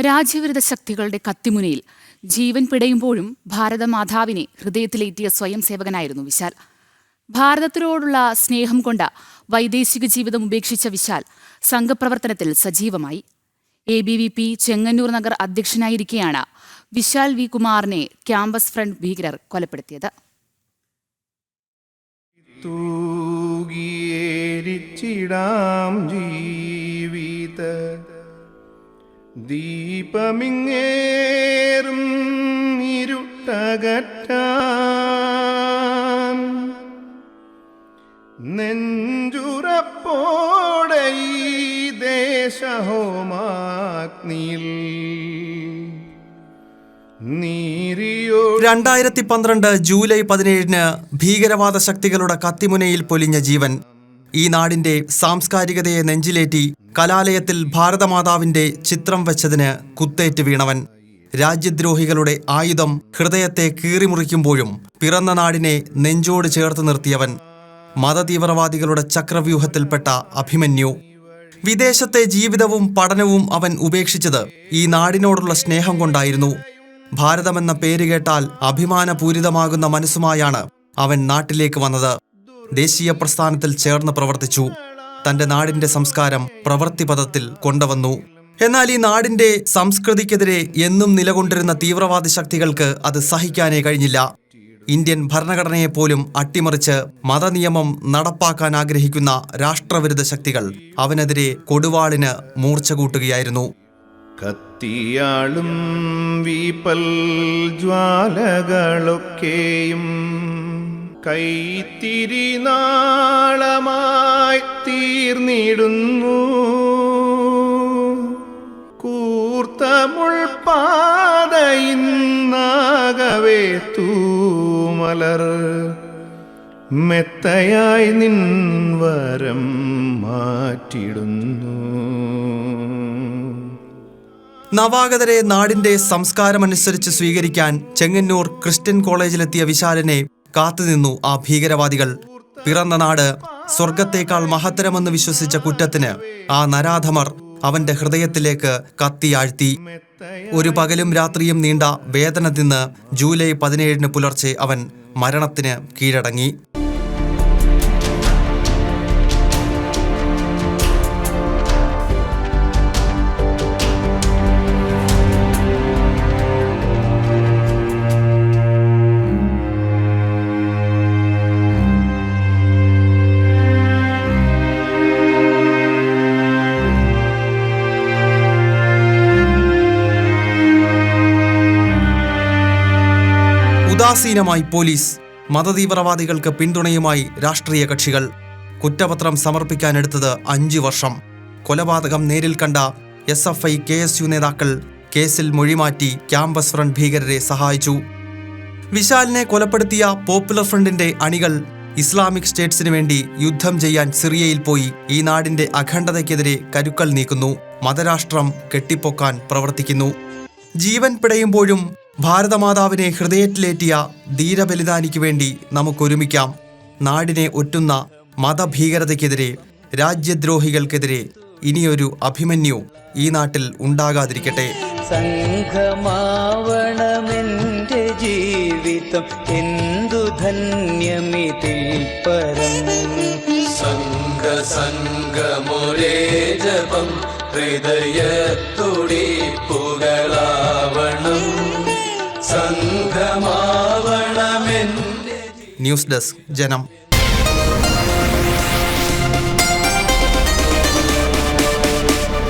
രാജ്യവിരുദ്ധ ശക്തികളുടെ കത്തിമുനയിൽ ജീവൻ പിടയുമ്പോഴും ഭാരതമാതാവിനെ ഹൃദയത്തിലേറ്റിയ സ്വയം സേവകനായിരുന്നു വിശാൽ. ഭാരതത്തിനോടുള്ള സ്നേഹം കൊണ്ട് വൈദേശിക ജീവിതം ഉപേക്ഷിച്ച വിശാൽ സംഘപ്രവർത്തനത്തിൽ സജീവമായി. ABVP ചെങ്ങന്നൂർ നഗർ അധ്യക്ഷനായിരിക്കെയാണ് വിശാൽ വി കുമാറിനെ ക്യാമ്പസ് ഫ്രണ്ട് ഭീകരർ കൊലപ്പെടുത്തിയത്. ദീപമിങ്ങേറും ഇരുട്ടകറ്റാൻ നെഞ്ചുറപ്പോടെ ഈ ദേശഹോമാഗ്നിയിൽ 2012 ജൂലൈ 17 ഭീകരവാദ ശക്തികളുടെ കത്തിമുനയിൽ പൊലിഞ്ഞ ജീവൻ. ഈ നാടിന്റെ സാംസ്കാരികതയെ നെഞ്ചിലേറ്റി കലാലയത്തിൽ ഭാരതമാതാവിന്റെ ചിത്രം വെച്ചതിന് കുത്തേറ്റ് വീണവൻ. രാജ്യദ്രോഹികളുടെ ആയുധം ഹൃദയത്തെ കീറിമുറിക്കുമ്പോഴും പിറന്ന നാടിനെ നെഞ്ചോട് ചേർത്ത് നിർത്തിയവൻ. മതതീവ്രവാദികളുടെ ചക്രവ്യൂഹത്തിൽപ്പെട്ട അഭിമന്യു. വിദേശത്തെ ജീവിതവും പഠനവും അവൻ ഉപേക്ഷിച്ചത് ഈ നാടിനോടുള്ള സ്നേഹം കൊണ്ടായിരുന്നു. ഭാരതമെന്ന പേര് കേട്ടാൽ അഭിമാനപൂരിതമാകുന്ന മനസ്സുമായാണ് അവൻ നാട്ടിലേക്ക് വന്നത്. ദേശീയ പ്രസ്ഥാനത്തിൽ ചേർന്ന് പ്രവർത്തിച്ചു. തന്റെ നാടിന്റെ സംസ്കാരം പ്രവൃത്തിപഥത്തിൽ കൊണ്ടുവന്നു. എന്നാൽ ഈ നാടിന്റെ സംസ്കൃതിക്കെതിരെ എന്നും നിലകൊണ്ടിരുന്ന തീവ്രവാദി ശക്തികൾക്ക് അത് സഹിക്കാനേ കഴിഞ്ഞില്ല. ഇന്ത്യൻ ഭരണഘടനയെപ്പോലും അട്ടിമറിച്ച് മതനിയമം നടപ്പാക്കാൻ ആഗ്രഹിക്കുന്ന രാഷ്ട്രവിരുദ്ധ ശക്തികൾ അവനെതിരെ കൊടുവാളിന് മൂർച്ച കൂട്ടുകയായിരുന്നു. കത്തിയാളും വീപ്പൽ ജ്വാലകളൊക്കെയും കൈത്തിരി നാളമായി തീർന്നിടുന്നു. കൂർത്ത മുൾപ്പാതയിന്നാകവേ തൂമലർ മെത്തയായി നിൻവരം മാറ്റിടുന്നു. നവാഗതരെ നാടിന്റെ സംസ്കാരമനുസരിച്ച് സ്വീകരിക്കാൻ ചെങ്ങന്നൂർ ക്രിസ്ത്യൻ കോളേജിലെത്തിയ വിശാലിനെ കാത്തുനിന്നു ആ ഭീകരവാദികൾ. പിറന്ന നാട് സ്വർഗത്തേക്കാൾ മഹത്തരമെന്ന് വിശ്വസിച്ച കുറ്റത്തിന് ആ നരാധമർ അവന്റെ ഹൃദയത്തിലേക്ക് കത്തിയാഴ്ത്തി. ഒരു പകലും രാത്രിയും നീണ്ട വേദന തിന്ന് ജൂലൈ 17 പുലർച്ചെ അവൻ മരണത്തിന് കീഴടങ്ങി. ഉദാസീനമായി പോലീസ്, മതതീവ്രവാദികൾക്ക് പിന്തുണയുമായി രാഷ്ട്രീയ കക്ഷികൾ. കുറ്റപത്രം സമർപ്പിക്കാനെടുത്തത് 5 വർഷം. കൊലപാതകം നേരിൽ കണ്ട SFI KSU നേതാക്കൾ കേസിൽ മൊഴിമാറ്റി ക്യാമ്പസ് ഫ്രണ്ട് ഭീകരരെ സഹായിച്ചു. വിശാലിനെ കൊലപ്പെടുത്തിയ പോപ്പുലർ ഫ്രണ്ടിന്റെ അണികൾ ഇസ്ലാമിക് സ്റ്റേറ്റ്സിന് വേണ്ടി യുദ്ധം ചെയ്യാൻ സിറിയയിൽ പോയി ഈ നാടിന്റെ അഖണ്ഡതയ്ക്കെതിരെ കരുക്കൾ നീക്കുന്നു. മതരാഷ്ട്രം കെട്ടിപ്പൊക്കാൻ പ്രവർത്തിക്കുന്നു. ജീവൻ പിടയുമ്പോഴും ഭാരതമാതാവിനെ ഹൃദയത്തിലേറ്റിയ ധീരബലിദാനിക്ക് വേണ്ടി നമുക്കൊരുമിക്കാം. നാടിനെ ഒറ്റുന്ന മതഭീകരതയ്ക്കെതിരെ, രാജ്യദ്രോഹികൾക്കെതിരെ ഇനിയൊരു അഭിമന്യു ഈ നാട്ടിൽ ഉണ്ടാകാതിരിക്കട്ടെ. സംഘമാവണമെന്റെ ജീവിതം എന്തു ധന്യമിതിൽ പരം. സംഘമൊരേ ജപം ഹൃദയത്തുടിപ്പുകളാവണം. ന്യൂസ് ഡെസ്ക് ജനം.